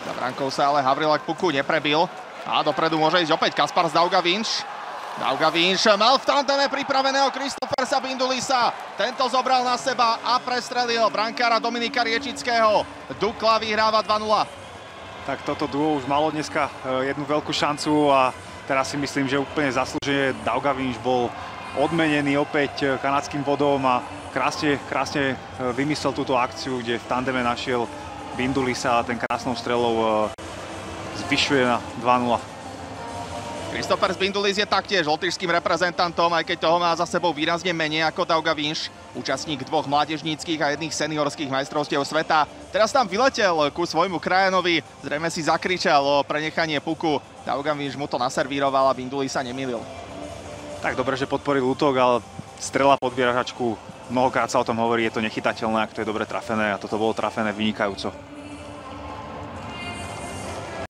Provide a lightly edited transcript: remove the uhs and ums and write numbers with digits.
Za brankou sa ale Havrilák puku neprebil. A dopredu môže ísť opäť Kaspar z Dauga Vinč. Dauga Vinč mal v tandeme pripraveného Kristofersa Bindulisa. Tento zobral na seba a prestrelil brankára Dominika Riečického. Dukla vyhráva 2-0. Tak toto duo už malo dneska jednu veľkú šancu a teraz si myslím, že úplne zaslúžene Dauga Vinč bol odmenený opäť kanadským bodom a krásne vymyslel túto akciu, kde v tandeme našiel Bindulisa a ten krásnou strelou zvyšuje na 2-0. Kristofers Bindulis je taktiež lotyšským reprezentantom, aj keď toho má za sebou výrazne menej ako Dauga Vinč, účastník 2 mládežníckych a 1 seniorských majstrovstiev sveta. Teraz tam vyletel ku svojmu krajanovi, zrejme si zakričal o prenechanie puku. Dauga Vinč mu to naservíroval a Bindulis sa nemýlil. Tak dobre, že podporil útok, ale strela pod vyražačku, mnohokrát sa o tom hovorí, je to nechytateľné, ak to je dobre trafené a toto bolo trafené vynikajúco.